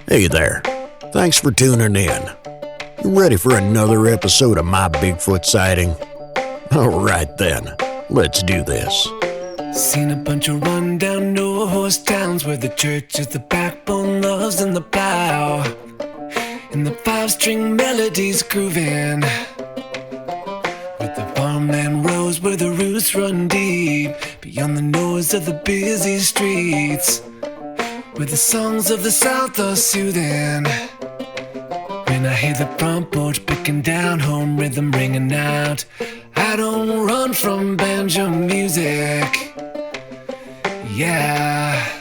Hey there. Thanks for tuning in. You ready for another episode of my Bigfoot sighting? Alright then, let's do this. Seen a bunch of rundown no-horse towns where the church is the backbone, love's in the plow, and the five-string melodies grooving, with the farmland rows where the roots run deep, beyond the noise of the busy streets, where the songs of the South are soothing. When I hear the front porch picking down, home rhythm ringing out, I don't run from banjo music. Yeah.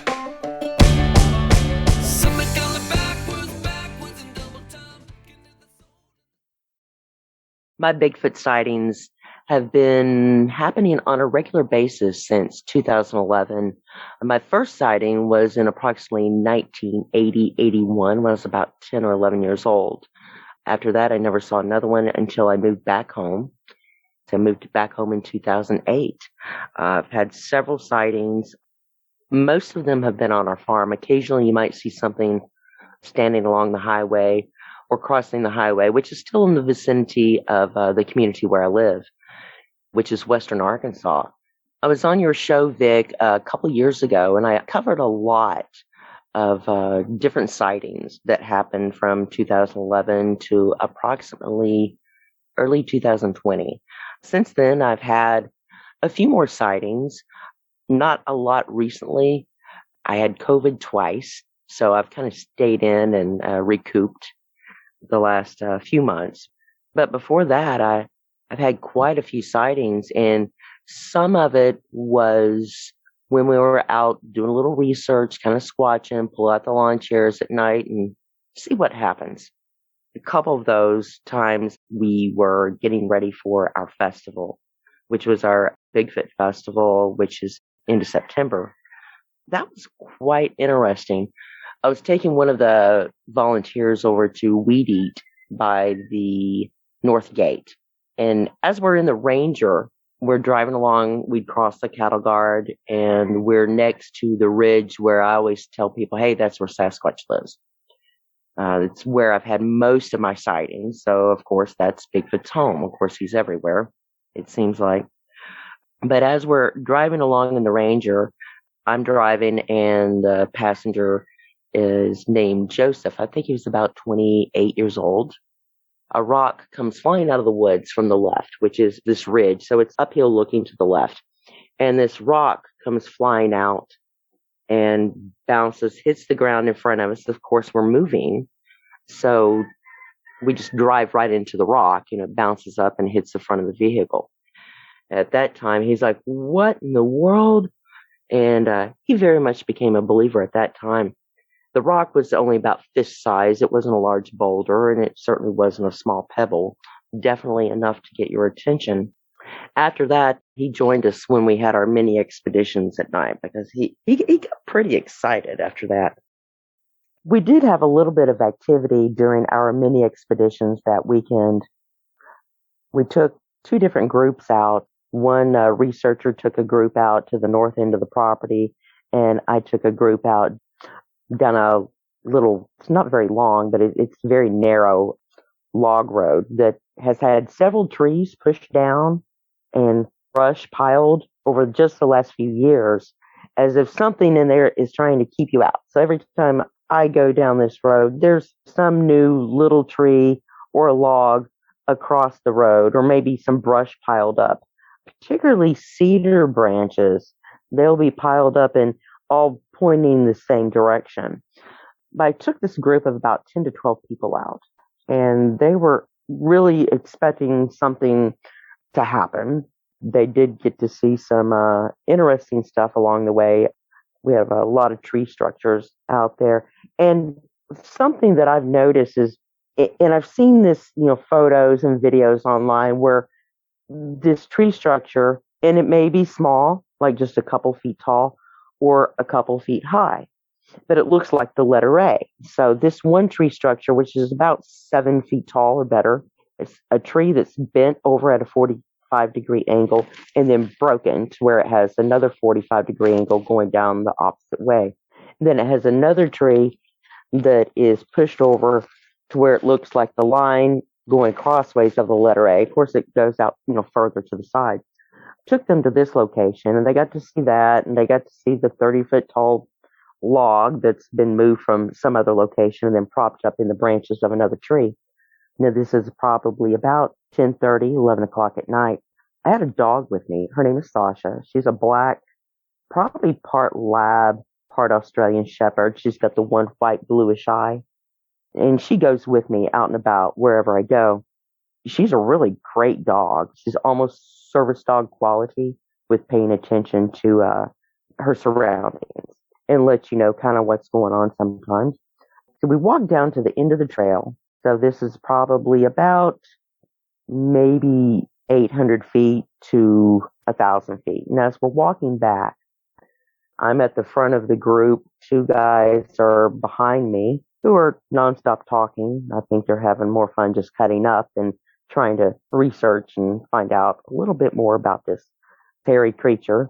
My Bigfoot sightings have been happening on a regular basis since 2011. My first sighting was in approximately 1980-81 when I was about 10 or 11 years old. After that, I never saw another one until I moved back home. So I moved back home in 2008. I've had several sightings. Most of them have been on our farm. Occasionally, you might see something standing along the highway or crossing the highway, which is still in the vicinity of the community where I live, which is Western Arkansas. I was on your show, Vic, a couple years ago, and I covered a lot of different sightings that happened from 2011 to approximately early 2020. Since then, I've had a few more sightings, not a lot recently. I had COVID twice, so I've kind of stayed in and recouped the last few months. But before that, I've had quite a few sightings, and some of it was when we were out doing a little research, kind of squatching, pull out the lawn chairs at night and see what happens. A couple of those times we were getting ready for our festival, which was our Bigfoot festival, which is into September. That was quite interesting. I was taking one of the volunteers over to Weed Eat by the North Gate. And as we're in the Ranger, we're driving along, we'd cross the cattle guard, and we're next to the ridge where I always tell people, hey, that's where Sasquatch lives. It's where I've had most of my sightings. So, of course, that's Bigfoot's home. Of course, he's everywhere, it seems like. But as we're driving along in the Ranger, I'm driving and the passenger is named Joseph. I think he was about 28 years old. A rock comes flying out of the woods from the left, which is this ridge. So it's uphill looking to the left. And this rock comes flying out and bounces, hits the ground in front of us. Of course, we're moving. So we just drive right into the rock. It bounces up and hits the front of the vehicle. At that time, he's like, what in the world? And he very much became a believer at that time. The rock was only about fist size. It wasn't a large boulder, and it certainly wasn't a small pebble. Definitely enough to get your attention. After that, he joined us when we had our mini expeditions at night because he got pretty excited after that. We did have a little bit of activity during our mini expeditions that weekend. We took two different groups out. One researcher took a group out to the north end of the property, and I took a group out down a little, it's not very long, but it's very narrow log road that has had several trees pushed down and brush piled over just the last few years, as if something in there is trying to keep you out. So every time I go down this road, there's some new little tree or a log across the road, or maybe some brush piled up. Particularly cedar branches, they'll be piled up and all pointing the same direction. But I took this group of about 10 to 12 people out, and they were really expecting something to happen. They did get to see some interesting stuff along the way. We have a lot of tree structures out there. And something that I've noticed is, and I've seen this, photos and videos online where this tree structure, and it may be small, like just a couple feet tall, or a couple feet high, but it looks like the letter A. So this one tree structure, which is about 7 feet tall or better, it's a tree that's bent over at a 45-degree angle and then broken to where it has another 45-degree angle going down the opposite way. Then it has another tree that is pushed over to where it looks like the line going crossways of the letter A. Of course, it goes out, further to the side. Took them to this location, and they got to see that, and they got to see the 30-foot tall log that's been moved from some other location and then propped up in the branches of another tree. Now, this is probably about 10:30, 11 o'clock at night. I had a dog with me. Her name is Sasha. She's a black, probably part lab, part Australian shepherd. She's got the one white bluish eye. And she goes with me out and about wherever I go. She's a really great dog. She's almost service dog quality with paying attention to her surroundings and let you know kind of what's going on sometimes. So we walked down to the end of the trail. So this is probably about maybe 800 feet to 1,000 feet. And as we're walking back, I'm at the front of the group. Two guys are behind me who are nonstop talking. I think they're having more fun just cutting up than trying to research and find out a little bit more about this hairy creature.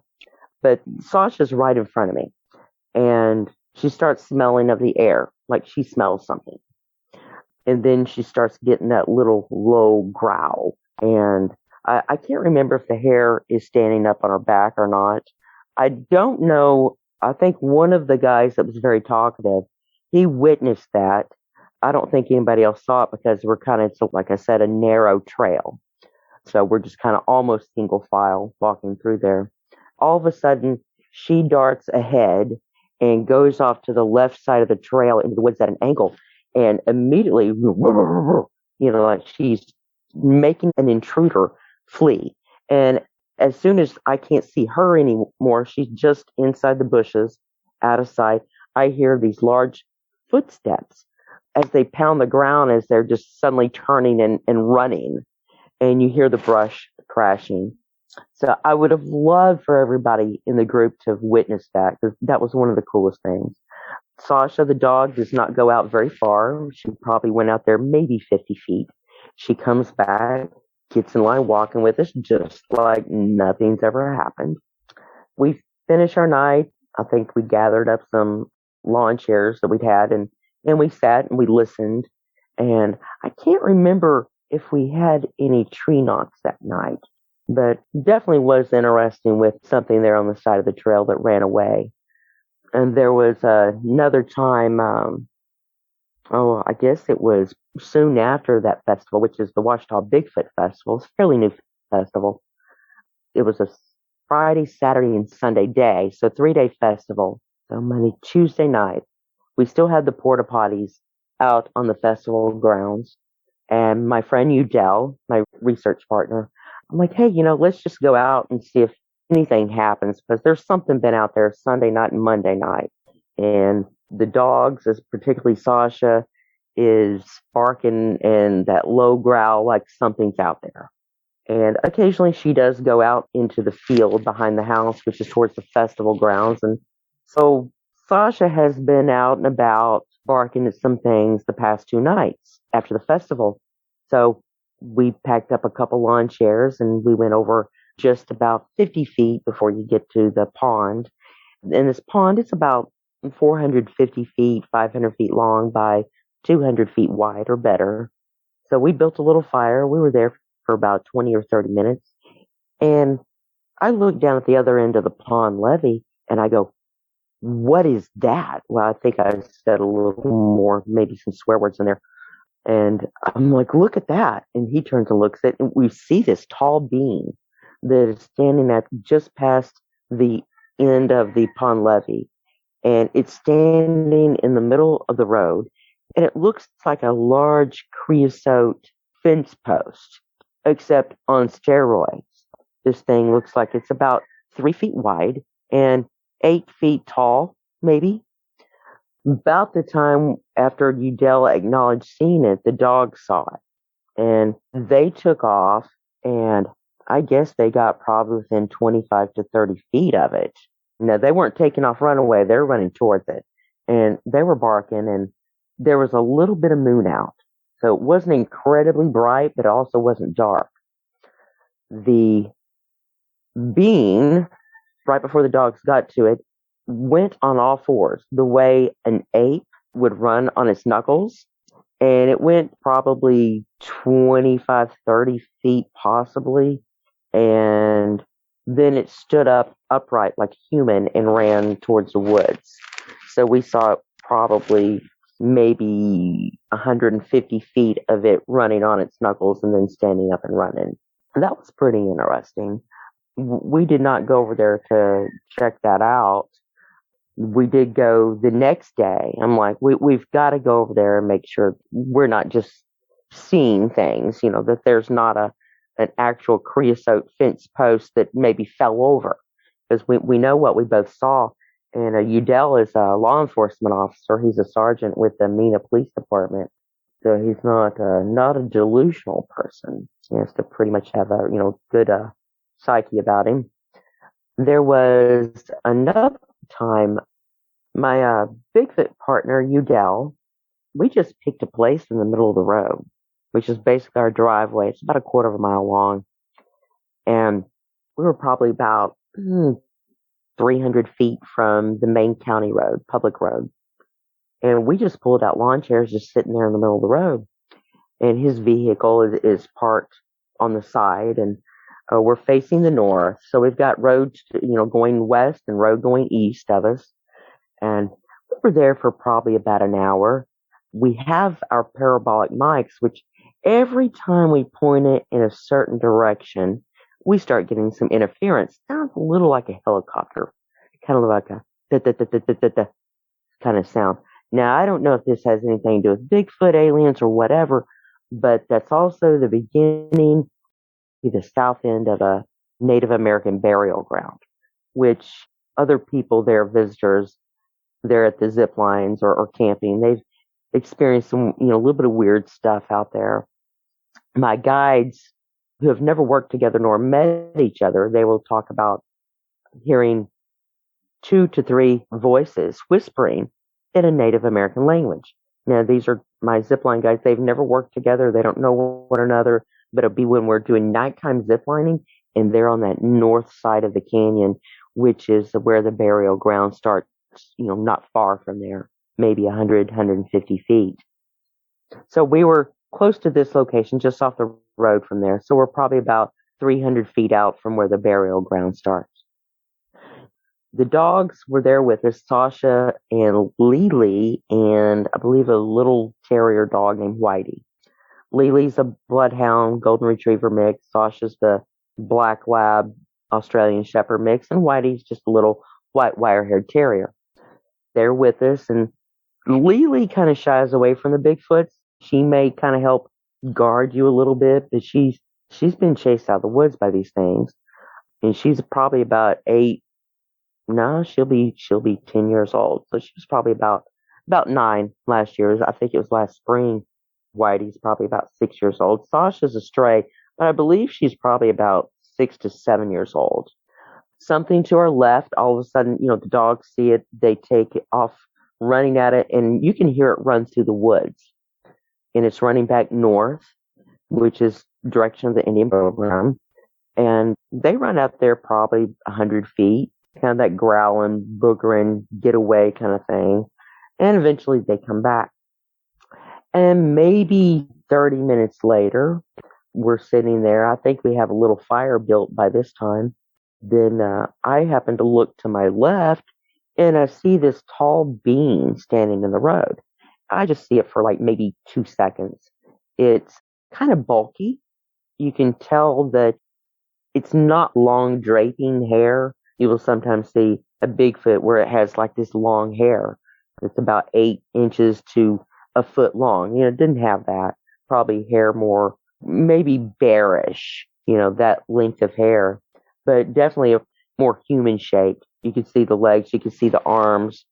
But Sasha's right in front of me, and she starts smelling of the air, like she smells something. And then she starts getting that little low growl. And I can't remember if the hair is standing up on her back or not. I don't know. I think one of the guys that was very talkative, he witnessed that. I don't think anybody else saw it because we're kind of, like I said, a narrow trail. So we're just kind of almost single file walking through there. All of a sudden, she darts ahead and goes off to the left side of the trail into the woods at an angle. And immediately, like she's making an intruder flee. And as soon as I can't see her anymore, she's just inside the bushes, out of sight. I hear these large footsteps as they pound the ground as they're just suddenly turning and running. And you hear the brush crashing. So I would have loved for everybody in the group to have witnessed that, because that was one of the coolest things. Sasha, the dog, does not go out very far. She probably went out there maybe 50 feet. She comes back, gets in line walking with us just like nothing's ever happened. We finish our night. I think we gathered up some lawn chairs that we'd had, and we sat and we listened. And I can't remember if we had any tree knocks that night, but definitely was interesting with something there on the side of the trail that ran away. And there was another time, I guess it was soon after that festival, which is the Ouachita Bigfoot Festival. It's a fairly new festival. It was a Friday, Saturday, and Sunday day, so 3-day festival. So Monday, Tuesday night, we still had the porta potties out on the festival grounds. And my friend Udell, my research partner, I'm like, hey, let's just go out and see if anything happens, because there's something been out there Sunday night and Monday night. And the dogs, as particularly Sasha, is barking and that low growl like something's out there. And occasionally she does go out into the field behind the house, which is towards the festival grounds. And so Sasha has been out and about barking at some things the past 2 nights after the festival. So we packed up a couple lawn chairs and we went over just about 50 feet before you get to the pond. And this pond, it's about 450 feet, 500 feet long by 200 feet wide or better. So we built a little fire. We were there for about 20 or 30 minutes. And I looked down at the other end of the pond levee and I go, what is that? Well, I think I said a little more, maybe some swear words in there. And I'm like, look at that. And he turns and looks at it, and we see this tall being that is standing at just past the end of the pond levee. And it's standing in the middle of the road. And it looks like a large creosote fence post, except on steroids. This thing looks like it's about 3 feet wide and 8 feet tall, maybe. About the time after Udell acknowledged seeing it, the dogs saw it. And they took off, and I guess they got probably within 25 to 30 feet of it. No, they weren't taking off runaway. They were running towards it. And they were barking, and there was a little bit of moon out. So it wasn't incredibly bright, but it also wasn't dark. The being, right before the dogs got to it, went on all fours, the way an ape would run on its knuckles. And it went probably 25, 30 feet possibly. And then it stood up upright like a human and ran towards the woods. So we saw it probably maybe 150 feet of it running on its knuckles and then standing up and running. That was pretty interesting. We did not go over there to check that out. We did go the next day. I'm like, we've got to go over there and make sure we're not just seeing things, that there's not an actual creosote fence post that maybe fell over. Because we know what we both saw. And Udell is a law enforcement officer. He's a sergeant with the Mena Police Department. So he's not a delusional person. He has to pretty much have a good psyche about him. There was another time, my Bigfoot partner Udell, we just picked a place in the middle of the road, which is basically our driveway. It's about a quarter of a mile long, and we were probably about 300 feet from the main county road, public road. And we just pulled out lawn chairs just sitting there in the middle of the road. And his vehicle is parked on the side, and we're facing the north. So we've got roads, going west and road going east of us. And we were there for probably about an hour. We have our parabolic mics, which every time we point it in a certain direction, we start getting some interference. Sounds a little like a helicopter, kind of like a da-da-da-da-da-da kind of sound. Now, I don't know if this has anything to do with Bigfoot, aliens, or whatever, but that's also the beginning to the south end of a Native American burial ground, which other people there, visitors, they're at the zip lines or camping. They've experienced some, a little bit of weird stuff out there. My guides who have never worked together nor met each other, they will talk about hearing 2 to 3 voices whispering in a Native American language. Now, these are my zipline guides. They've never worked together. They don't know one another, but it'll be when we're doing nighttime ziplining and they're on that north side of the canyon, which is where the burial ground starts, not far from there, maybe 100, 150 feet. So we were close to this location, just off the road from there. So we're probably about 300 feet out from where the burial ground starts. The dogs were there with us, Sasha and Lily, and I believe a little terrier dog named Whitey. Lily's a bloodhound, golden retriever mix. Sasha's the black lab, Australian shepherd mix, and Whitey's just a little white wire-haired terrier. They're with us, and Lily kind of shies away from the Bigfoots. She may kind of help guard you a little bit, but she's been chased out of the woods by these things, and she's probably about 8. No, she'll be 10 years old. So she was probably about 9 last year. I think it was last spring. Whitey's probably about 6 years old. Sasha's a stray, but I believe she's probably about 6 to 7 years old. Something to our left, all of a sudden, the dogs see it. They take off running at it, and you can hear it run through the woods. And it's running back north, which is direction of the Indian program. And they run out there probably 100 feet. Kind of that growling, boogering, get away kind of thing. And eventually they come back. And maybe 30 minutes later, we're sitting there. I think we have a little fire built by this time. Then I happen to look to my left and I see this tall being standing in the road. I just see it for like maybe 2 seconds. It's kind of bulky. You can tell that it's not long draping hair. You will sometimes see a Bigfoot where it has like this long hair. It's about 8 inches to a foot long. It didn't have that. Probably hair more, maybe bearish, that length of hair. But definitely a more human shape. You could see the legs, you could see the arms.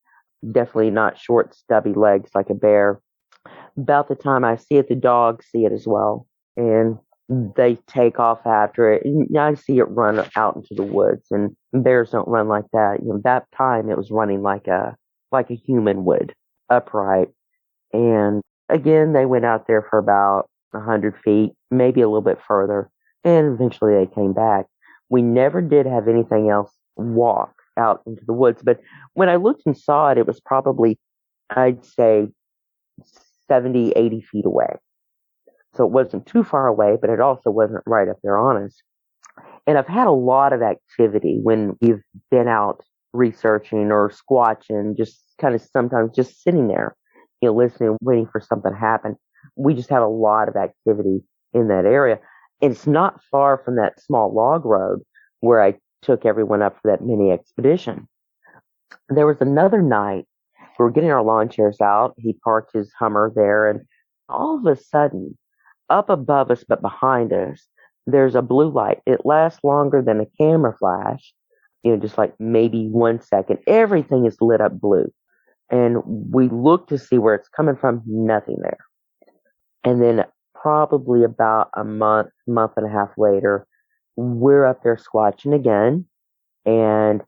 Definitely not short, stubby legs like a bear. About the time I see it, the dogs see it as well. And they take off after it. And I see it run out into the woods, and bears don't run like that. That time it was running like a human would, upright. And again, they went out there for about 100 feet, maybe a little bit further, and eventually they came back. We never did have anything else walk out into the woods, but when I looked and saw it, it was probably I'd say 70, 80 feet away. So it wasn't too far away, but it also wasn't right up there on us. And I've had a lot of activity when we've been out researching or squatching, just kind of sometimes just sitting there, listening, waiting for something to happen. We just had a lot of activity in that area. And it's not far from that small log road where I took everyone up for that mini expedition. There was another night, we were getting our lawn chairs out. He parked his Hummer there, and all of a sudden, up above us but behind us, there's a blue light. It lasts longer than a camera flash, just like maybe 1 second. Everything is lit up blue. And we look to see where it's coming from, nothing there. And then probably about a month and a half later, we're up there squatching again, and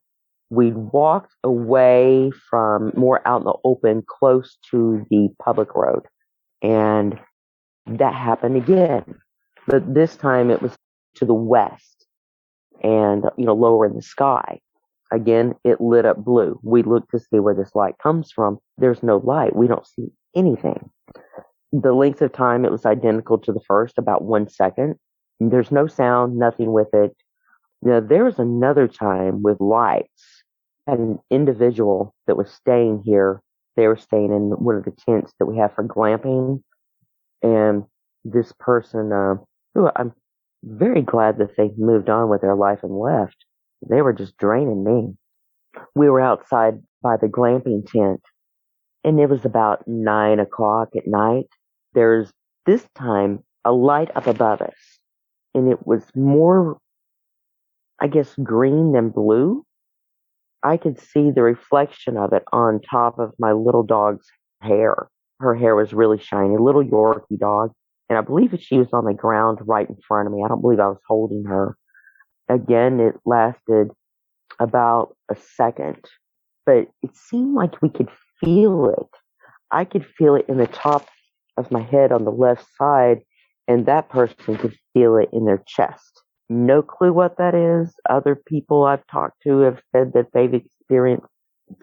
we walked away from more out in the open, close to the public road. And that happened again. But this time it was to the west and, lower in the sky. Again, it lit up blue. We looked to see where this light comes from. There's no light. We don't see anything. The length of time, it was identical to the first, about 1 second. There's no sound, nothing with it. Now, there was another time with lights. Had an individual that was staying here. They were staying in one of the tents that we have for glamping. And this person, who I'm very glad that they moved on with their life and left. They were just draining me. We were outside by the glamping tent, and it was about 9 o'clock at night. There's this time a light up above us, and it was more, I guess, green than blue. I could see the reflection of it on top of my little dog's hair. Her hair was really shiny, little Yorkie dog. And I believe that she was on the ground right in front of me. I don't believe I was holding her. Again, it lasted about a second, but it seemed like we could feel it. I could feel it in the top of my head on the left side, and that person could feel it in their chest. No clue what that is. Other people I've talked to have said that they've experienced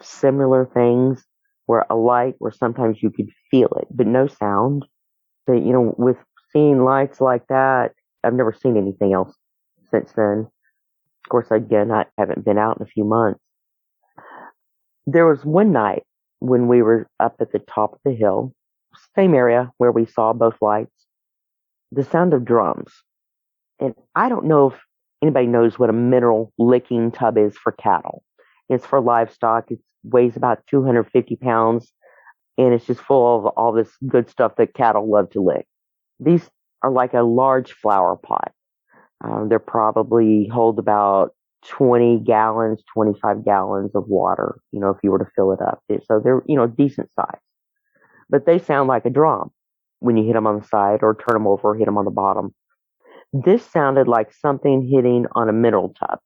similar things where a light where sometimes you could feel it, but no sound. But, with seeing lights like that, I've never seen anything else since then. Of course, again, I haven't been out in a few months. There was one night when we were up at the top of the hill, same area where we saw both lights, the sound of drums. And I don't know if anybody knows what a mineral licking tub is for cattle. It's for livestock. It weighs about 250 pounds, and it's just full of all this good stuff that cattle love to lick. These are like a large flower pot. They probably hold about 20 gallons, 25 gallons of water, if you were to fill it up. So they're, decent size. But they sound like a drum when you hit them on the side or turn them over or hit them on the bottom. This sounded like something hitting on a mineral tub.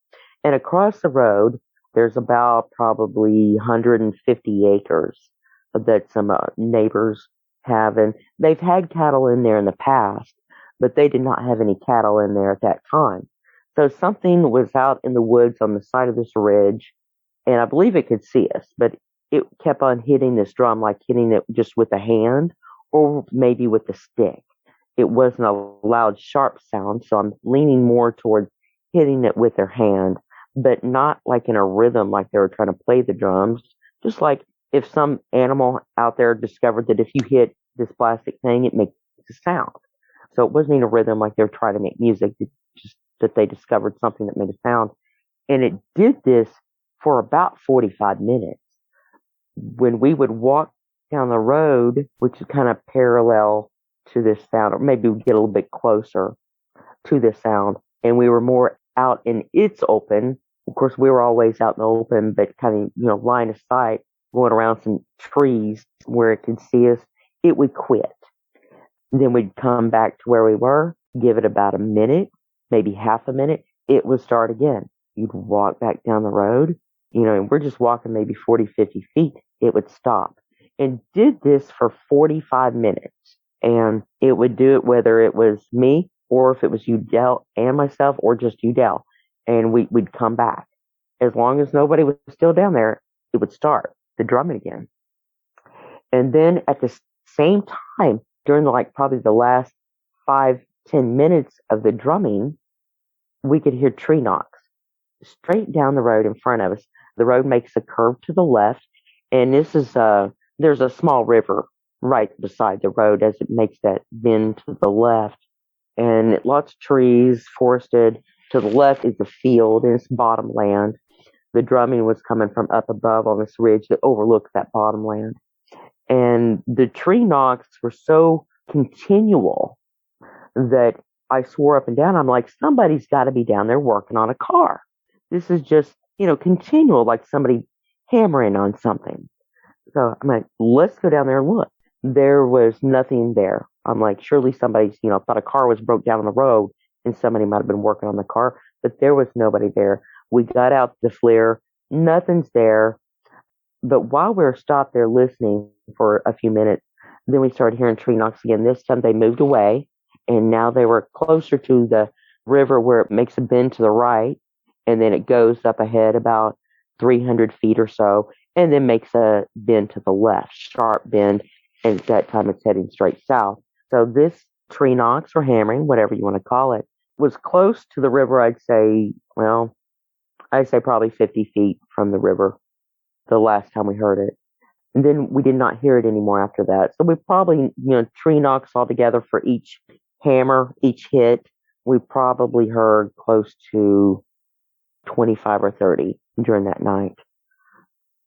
And across the road, there's about probably 150 acres that some neighbors have. And they've had cattle in there in the past, but they did not have any cattle in there at that time. So something was out in the woods on the side of this ridge, and I believe it could see us, but it kept on hitting this drum, like hitting it just with a hand or maybe with a stick. It wasn't a loud, sharp sound, so I'm leaning more toward hitting it with their hand, but not like in a rhythm like they were trying to play the drums. Just like if some animal out there discovered that if you hit this plastic thing, it makes a sound. So it wasn't in a rhythm like they were trying to make music, just that they discovered something that made a sound. And it did this for about 45 minutes. When we would walk down the road, which is kind of parallel to this sound, or maybe we get a little bit closer to this sound, and we were more out in its open. Of course, we were always out in the open, but kind of, line of sight, going around some trees where it could see us, it would quit. Then we'd come back to where we were, give it about a minute, maybe half a minute, it would start again. You'd walk back down the road, and we're just walking maybe 40, 50 feet. It would stop. And did this for 45 minutes. And it would do it whether it was me or if it was Udell and myself or just Udell. And we'd come back. As long as nobody was still down there, it would start the drumming again. And then at the same time, during probably the last 5-10 minutes of the drumming, we could hear tree knocks straight down the road in front of us. The road makes a curve to the left, and there's a small river right beside the road as it makes that bend to the left, and lots of trees, forested. To the left is the field, and it's bottomland. The drumming was coming from up above on this ridge that overlooks that bottomland. And the tree knocks were so continual that I swore up and down, I'm like, somebody's got to be down there working on a car. This is just, continual, like somebody hammering on something. So I'm like, let's go down there and look. There was nothing there. I'm like, surely somebody's, thought a car was broke down on the road and somebody might have been working on the car, but there was nobody there. We got out the FLIR, nothing's there. But while we were stopped there listening for a few minutes, then we started hearing tree knocks again. This time they moved away, and now they were closer to the river where it makes a bend to the right, and then it goes up ahead about 300 feet or so, and then makes a bend to the left, sharp bend, and at that time it's heading straight south. So this tree knocks or hammering, whatever you want to call it, was close to the river. I'd say probably 50 feet from the river the last time we heard it. And then we did not hear it anymore after that. So we probably, tree knocks altogether for each hammer, each hit, we probably heard close to 25 or 30 during that night.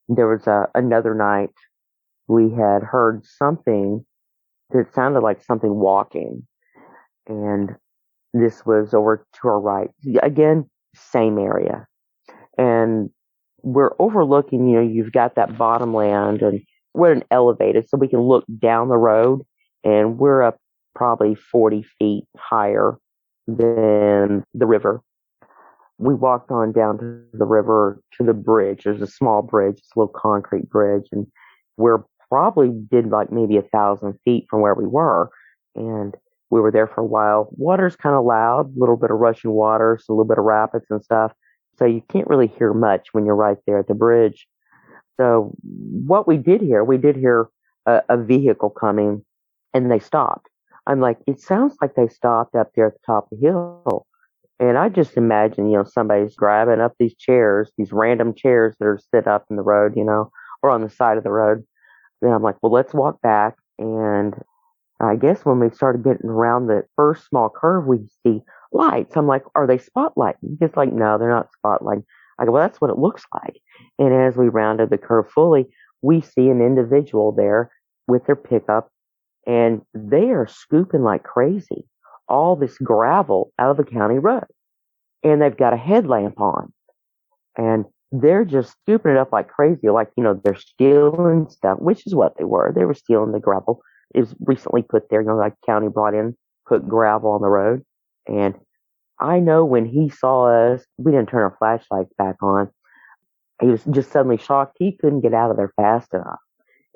There was another night we had heard something that sounded like something walking. And this was over to our right. Again, same area. And we're overlooking, you've got that bottomland, and we're an elevated, so we can look down the road, and we're up probably 40 feet higher than the river. We walked on down to the river to the bridge. There's a small bridge, it's a little concrete bridge, and we're probably did maybe 1,000 feet from where we were, and we were there for a while. Water's kind of loud, a little bit of rushing water, so a little bit of rapids and stuff. So you can't really hear much when you're right there at the bridge. So what we did hear a vehicle coming, and they stopped. I'm like, it sounds like they stopped up there at the top of the hill. And I just imagine, somebody's grabbing up these chairs, these random chairs that are set up in the road, or on the side of the road. Then I'm like, well, let's walk back. And I guess when we started getting around the first small curve, we see lights. I'm like, are they spotlighting? He's like, no, they're not spotlighting. I go, well, that's what it looks like. And as we rounded the curve fully, we see an individual there with their pickup, and they are scooping like crazy all this gravel out of the county road. And they've got a headlamp on. And they're just scooping it up like crazy, like, they're stealing stuff, which is what they were. They were stealing the gravel. It was recently put there, like county brought in, put gravel on the road. And I know when he saw us, we didn't turn our flashlights back on. He was just suddenly shocked. He couldn't get out of there fast enough.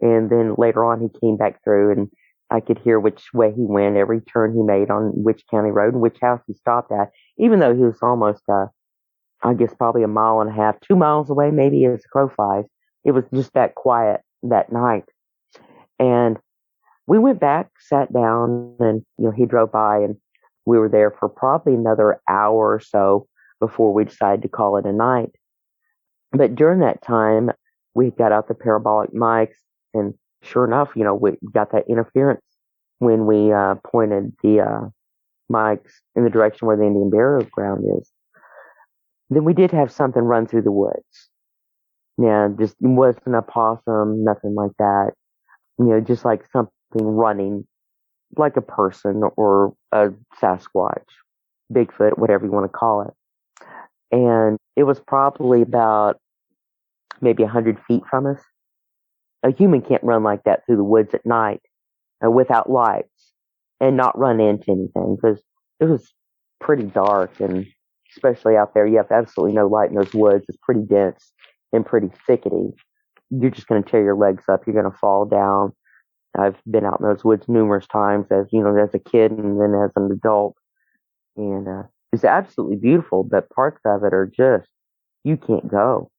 And then later on, he came back through, and I could hear which way he went, every turn he made on which county road and which house he stopped at, even though he was almost, I guess, probably 1.5 miles, 2 miles away, maybe as the crow flies. It was just that quiet that night. And we went back, sat down, and, he drove by, and we were there for probably another hour or so before we decided to call it a night. But during that time, we got out the parabolic mics, and sure enough, we got that interference when we pointed the mics in the direction where the Indian burial ground is. Then we did have something run through the woods. Yeah, just wasn't a possum, nothing like that. Just like something running, like a person or a Sasquatch, Bigfoot, whatever you want to call it. And it was probably about maybe 100 feet from us. A human can't run like that through the woods at night without lights and not run into anything, because it was pretty dark, and especially out there, you have absolutely no light in those woods. It's pretty dense and pretty thickety. You're just going to tear your legs up. You're going to fall down. I've been out in those woods numerous times as a kid and then as an adult. And it's absolutely beautiful, but parts of it are just, you can't go.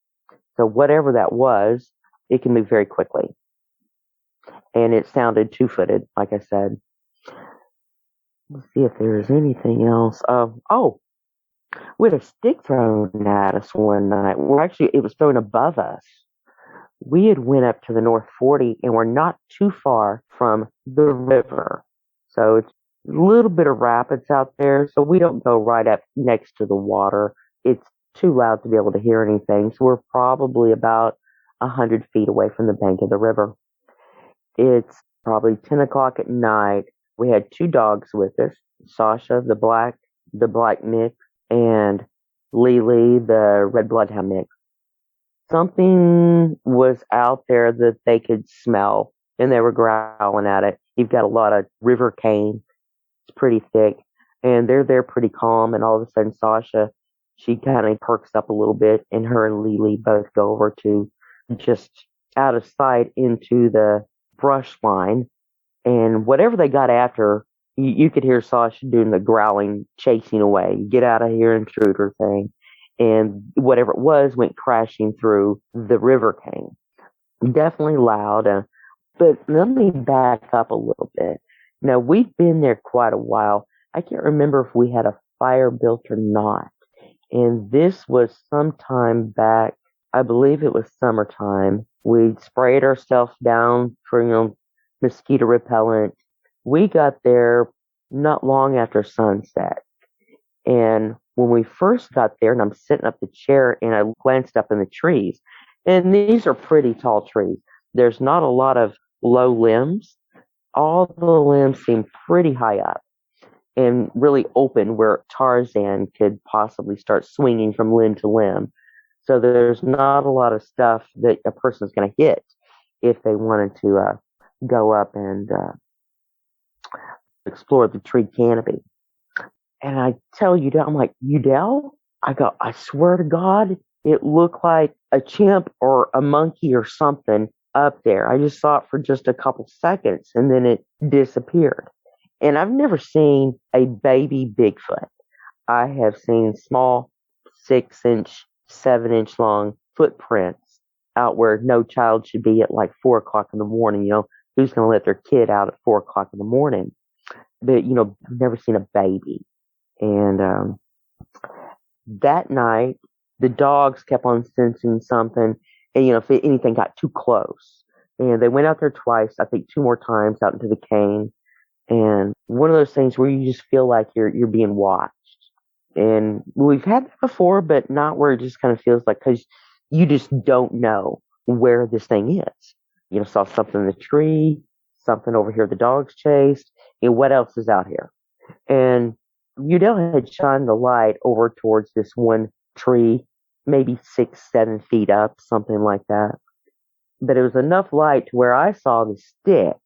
So whatever that was, it can move very quickly. and it sounded two-footed, like I said. Let's see if there's anything else. We had a stick thrown at us one night. Well, actually, it was thrown above us. We had went up to the North 40, and we're not too far from the river. So it's a little bit of rapids out there, so we don't go right up next to the water. It's too loud to be able to hear anything, so we're probably about 100 feet away from the bank of the river. It's probably 10 o'clock at night. We had two dogs with us, Sasha, the black mix, and Lily, the red bloodhound mix. Something was out there that they could smell, and they were growling at it. You've got a lot of river cane. It's pretty thick, and they're there pretty calm, and all of a sudden Sasha, she kind of perks up a little bit, and her and Lily both go over to just out of sight into the brush line, and whatever they got after, you could hear Sasha doing the growling, chasing away, get out of here, intruder thing, and whatever it was went crashing through the river cane. Definitely loud, but let me back up a little bit. Now, we've been there quite a while. I can't remember if we had a fire built or not, and this was sometime back, I believe it was summertime. We sprayed ourselves down for, mosquito repellent. We got there not long after sunset. And when we first got there, and I'm sitting up the chair, and I glanced up in the trees, and these are pretty tall trees. There's not a lot of low limbs. All the limbs seem pretty high up and really open where Tarzan could possibly start swinging from limb to limb. So there's not a lot of stuff that a person's going to hit if they wanted to go up and explore the tree canopy. And I tell you, I'm like, Udell? I swear to God, it looked like a chimp or a monkey or something up there. I just saw it for just a couple seconds, and then it disappeared. And I've never seen a baby Bigfoot. I have seen small 6-inch, 7-inch long footprints out where no child should be at like 4 o'clock in the morning. Who's going to let their kid out at 4 o'clock in the morning? But, I've never seen a baby. And that night, the dogs kept on sensing something. And, if anything got too close. And they went out there twice, I think 2 more times out into the cane. And one of those things where you just feel like you're being watched. And we've had that before, but not where it just kind of feels like, because you just don't know where this thing is. Saw something in the tree, something over here the dogs chased. What else is out here? And Udell had shined the light over towards this one tree, maybe 6-7 feet up, something like that. But it was enough light to where I saw the stick,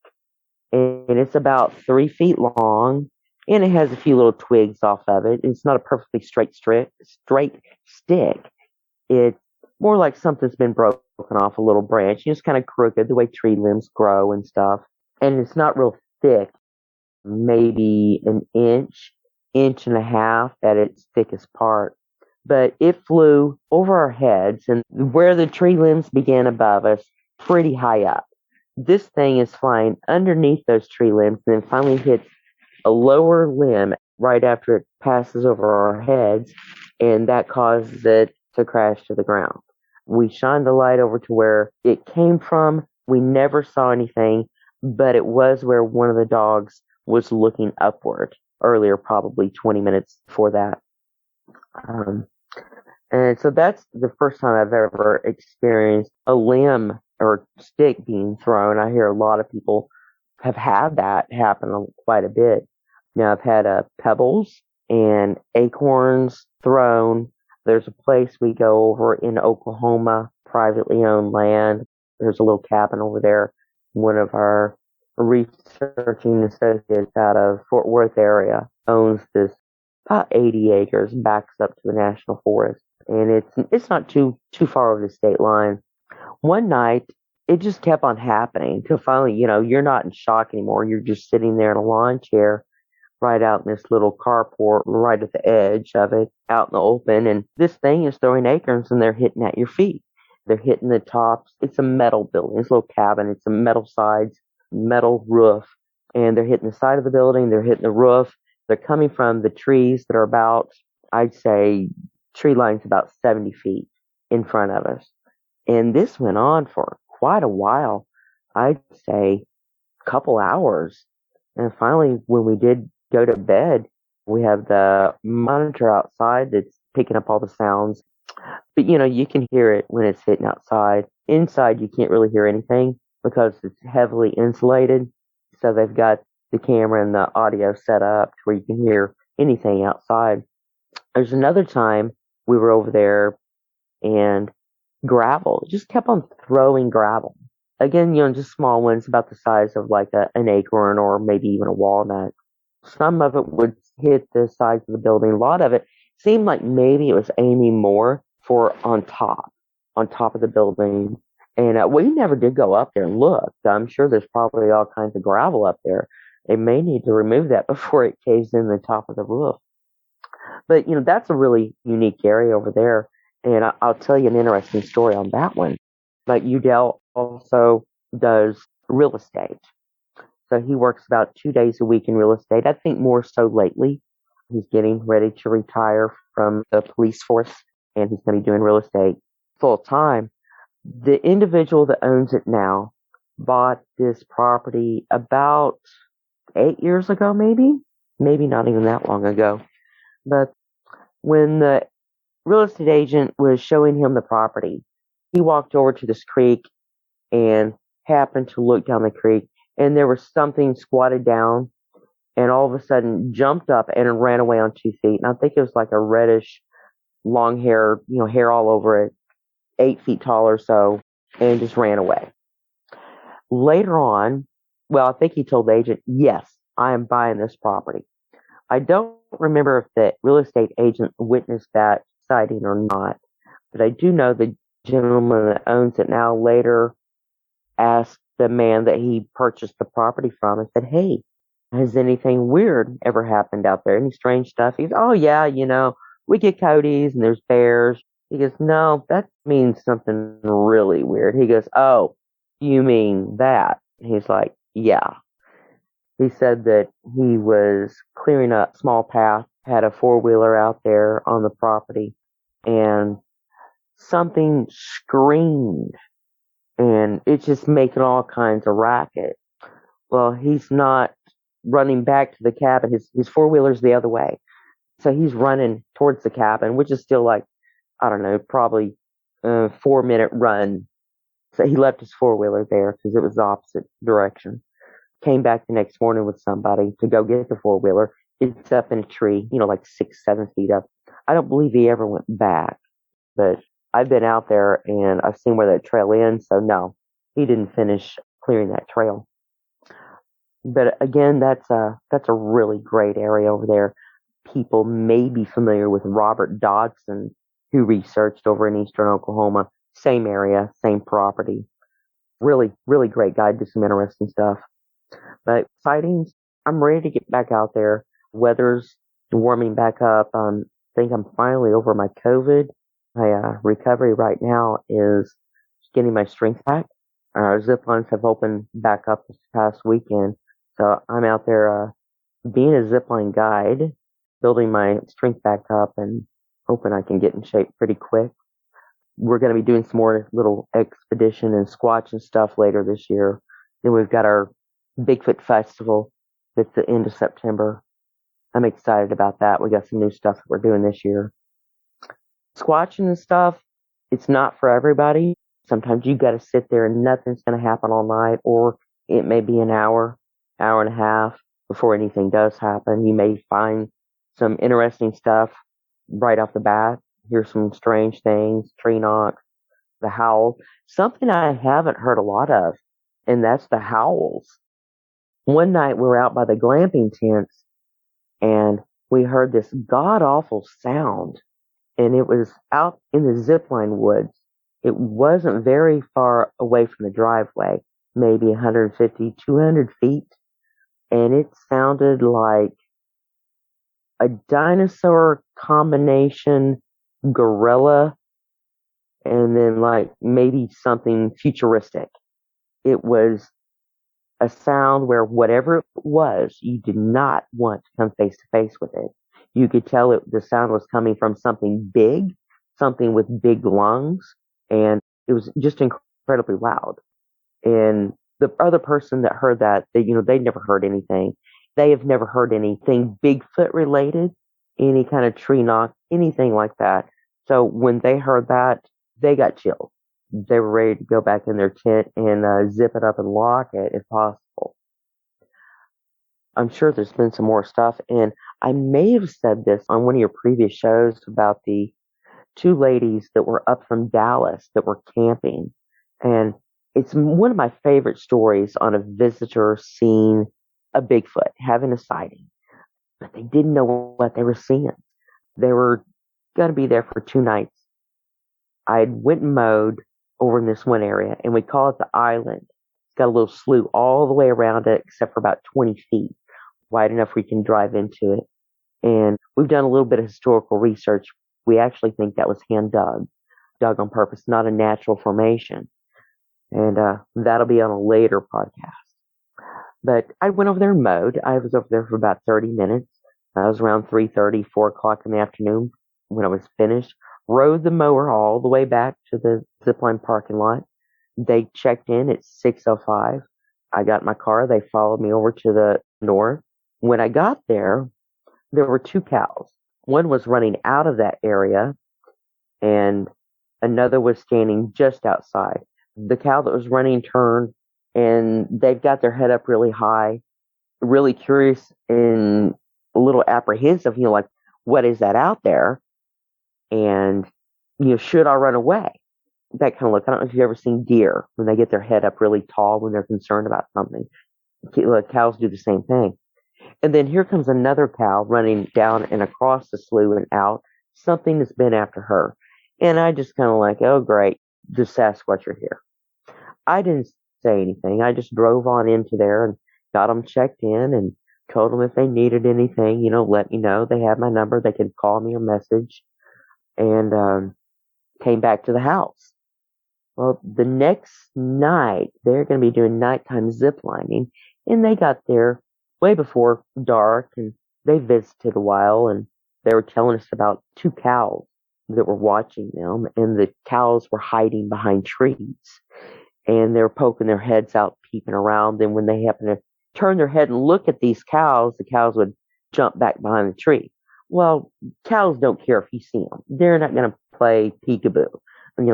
and it's about 3 feet long, and it has a few little twigs off of it. It's not a perfectly straight stick. It's more like something's been broken off a little branch. It's kind of crooked, the way tree limbs grow and stuff. And it's not real thick, maybe an inch and a half at its thickest part. But it flew over our heads, and where the tree limbs began above us, pretty high up. This thing is flying underneath those tree limbs, and then finally hits a lower limb right after it passes over our heads, and that causes it to crash to the ground. We shined the light over to where it came from. We never saw anything, but it was where one of the dogs was looking upward earlier, probably 20 minutes before that. And so that's the first time I've ever experienced a limb or stick being thrown. I hear a lot of people have had that happen quite a bit. Now, I've had pebbles and acorns thrown. There's a place we go over in Oklahoma, privately owned land. There's a little cabin over there. One of our researching associates out of Fort Worth area owns this about 80 acres, backs up to the national forest, and it's not too far over the state line. One night, it just kept on happening until finally, you're not in shock anymore. You're just sitting there in a lawn chair right out in this little carport, right at the edge of it, out in the open, and this thing is throwing acorns, and they're hitting at your feet. They're hitting the tops. It's a metal building. It's a little cabin. It's a metal sides, metal roof, and they're hitting the side of the building, they're hitting the roof. They're coming from the trees that are about, I'd say, tree line's about 70 feet in front of us. And this went on for quite a while. I'd say a couple hours. And finally, when we did go to bed, we have the monitor outside that's picking up all the sounds. But you can hear it when it's hitting outside. Inside, you can't really hear anything because it's heavily insulated. So they've got the camera and the audio set up where you can hear anything outside. There's another time we were over there and gravel, just kept on throwing gravel. Again, just small ones about the size of like an acorn or maybe even a walnut. Some of it would hit the sides of the building. A lot of it seemed like maybe it was aiming more for on top of the building. And we never did go up there and look. I'm sure there's probably all kinds of gravel up there. They may need to remove that before it caves in the top of the roof. But, that's a really unique area over there. And I'll tell you an interesting story on that one. But Udell also does real estate. So he works about 2 days a week in real estate. I think more so lately. He's getting ready to retire from the police force, and he's going to be doing real estate full time. The individual that owns it now bought this property about 8 years ago, maybe not even that long ago. But when the real estate agent was showing him the property, he walked over to this creek and happened to look down the creek, and there was something squatted down and all of a sudden jumped up and ran away on 2 feet. And I think it was like a reddish, long hair, hair all over it, 8 feet tall or so, and just ran away. Later on, well, I think he told the agent, yes, I am buying this property. I don't remember if the real estate agent witnessed that sighting or not, but I do know the gentleman that owns it now later asked the man that he purchased the property from and said, hey, has anything weird ever happened out there? Any strange stuff? He goes, oh, yeah, we get coyotes and there's bears. He goes, no, that means something really weird. He goes, oh, you mean that? He's like, yeah. He said that he was clearing a small path, had a four-wheeler out there on the property, and something screamed, and it's just making all kinds of racket. Well, he's not running back to the cabin. His four-wheeler's the other way. So he's running towards the cabin, which is still like, I don't know, probably a 4-minute run. So he left his four-wheeler there because it was the opposite direction. Came back the next morning with somebody to go get the four-wheeler. It's up in a tree, like 6-7 feet up. I don't believe he ever went back, but I've been out there and I've seen where that trail ends. So no, he didn't finish clearing that trail. But again, that's a really great area over there. People may be familiar with Robert Dodson, who researched over in eastern Oklahoma. Same area, same property. Really, really great guy. Did some interesting stuff. But sightings, I'm ready to get back out there. Weather's warming back up. I think I'm finally over my COVID. My recovery right now is getting my strength back. Our zip lines have opened back up this past weekend. So I'm out there being a zipline guide, building my strength back up and hoping I can get in shape pretty quick. We're going to be doing some more little expedition and Squatch and stuff later this year. Then we've got our Bigfoot Festival that's the end of September. I'm excited about that. We got some new stuff that we're doing this year. Squatching and stuff, it's not for everybody. Sometimes you got to sit there and nothing's going to happen all night, or it may be an hour and a half before anything does happen. You may find some interesting stuff right off the bat. Hear some strange things, tree knocks, the howl. Something I haven't heard a lot of, and that's the howls. One night we were out by the glamping tents and we heard this god-awful sound, and it was out in the zipline woods. It wasn't very far away from the driveway, maybe 150, 200 feet, and it sounded like a dinosaur combination gorilla and then like maybe something futuristic. It was a sound where whatever it was, you did not want to come face to face with it. You could tell the sound was coming from something big, something with big lungs, and it was just incredibly loud. And the other person that heard that, they never heard anything. They have never heard anything Bigfoot-related, any kind of tree knock, anything like that. So when they heard that, they got chilled. They were ready to go back in their tent and zip it up and lock it if possible. I'm sure there's been some more stuff, and I may have said this on one of your previous shows about the two ladies that were up from Dallas that were camping. And it's one of my favorite stories on a visitor seeing a Bigfoot, having a sighting. But they didn't know what they were seeing. They were going to be there for 2 nights. I went and mowed over in this one area, and we call it the island. It's got a little slough all the way around it, except for about 20 feet, wide enough we can drive into it. And we've done a little bit of historical research. We actually think that was hand dug on purpose, not a natural formation. And that'll be on a later podcast. But I went over there and mowed. I was over there for about 30 minutes. I was around 3:30, 4 o'clock in the afternoon when I was finished. Rode the mower all the way back to the zipline parking lot. They checked in at 6:05. I got in my car. They followed me over to the north. When I got there, there were 2 cows. One was running out of that area, and another was standing just outside. The cow that was running turned, and they've got their head up really high, really curious and a little apprehensive, like, what is that out there? And, should I run away? That kind of look. I don't know if you've ever seen deer when they get their head up really tall when they're concerned about something. Cows do the same thing. And then here comes another cow running down and across the slough and out. Something has been after her. And I just kind of like, oh, great, the Sasquatch are here. I didn't say anything. I just drove on into there and got them checked in and told them if they needed anything, let me know. They had my number. They could call me or message. And came back to the house. Well, the next night, they're going to be doing nighttime zip lining. And they got there way before dark, and they visited a while, and they were telling us about 2 cows that were watching them, and the cows were hiding behind trees, and they were poking their heads out, peeping around, and when they happened to turn their head and look at these cows, the cows would jump back behind the tree. Well, cows don't care if you see them. They're not going to play peekaboo.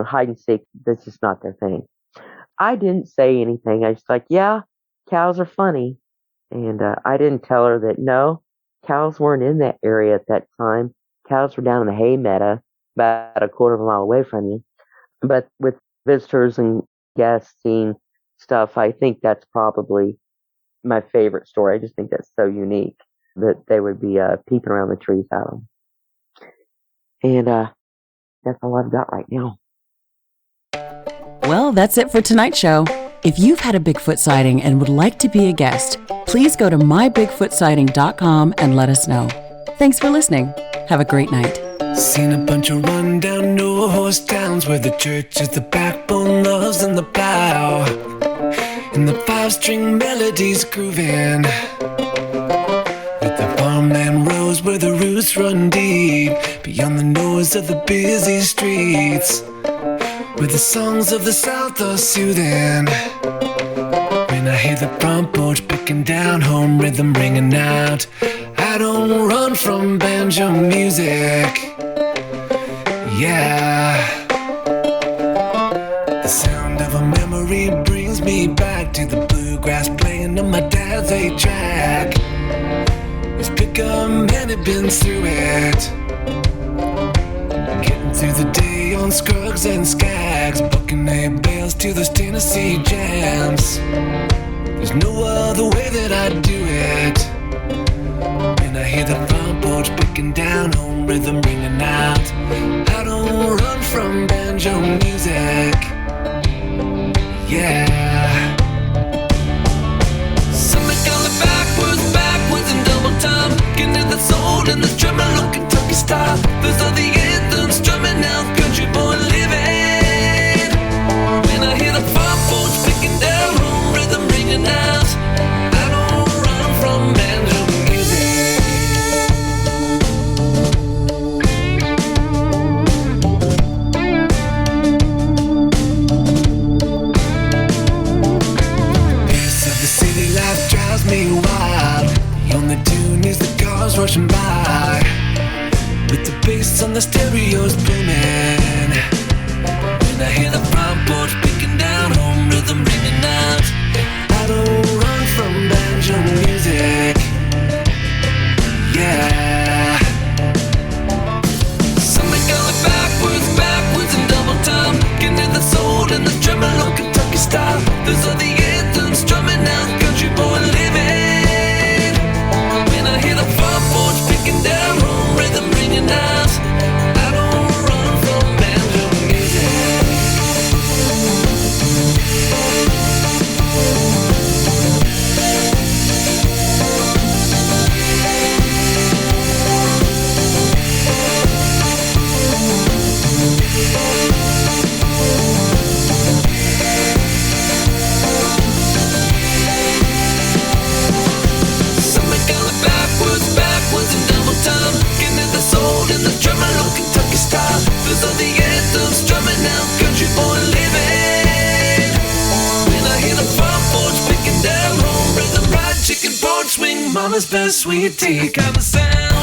Hide and seek, that's just not their thing. I didn't say anything. I was just like, yeah, cows are funny. And I didn't tell her that, no, cows weren't in that area at that time. Cows were down in the hay meadow, about a quarter of a mile away from you. But with visitors and guests seeing stuff, I think that's probably my favorite story. I just think that's so unique that they would be peeping around the trees at them. And that's all I've got right now. Well, that's it for tonight's show. If you've had a Bigfoot sighting and would like to be a guest, please go to mybigfootsighting.com and let us know. Thanks for listening. Have a great night. Seen a bunch of rundown no-horse towns where the church is the backbone, loves and the plow, and the 5-string melodies grooving. With the farmland rows where the roots run deep, beyond the noise of the busy streets, where the songs of the South are soothing. When I hear the front porch picking down, home rhythm ringing out, I don't run from banjo music. Yeah. The sound of a memory brings me back to the bluegrass playing on my dad's 8-track. His pickup man had been through it, getting through the day on scrubs and skags, bucking hay bales to those Tennessee jams. There's no other way that I'd do it. When I hear the front porch picking down, home rhythm ringing out, I don't run from banjo music. Yeah. Something calling backwards and double time, getting to the soul and the drumming low Kentucky style. Those are the anthems drumming out, country boy living. When I hear the front porch picking down, home rhythm ringing out, City life drives me wild. The only tune is the cars rushing by, with the bass on the stereos booming. When I hear the front porch picking down, home rhythm ringing out, I don't run from banjo music. Yeah. Something going backwards, backwards in double time. Looking at the soul and the tremolo Kentucky style. Those are the anthems drumming out, country boy living. When I hear the front porch picking down, home rhythm ringing out, I don't run from banjo music. Something going backwards, backwards in double time. Looking at the soul and the tremolo Kentucky style. Those are the anthems drumming out, country boy living. When I hear the front porch picking down, home rhythm, fried chicken, porch swing, mama's best sweet tea kind of sound.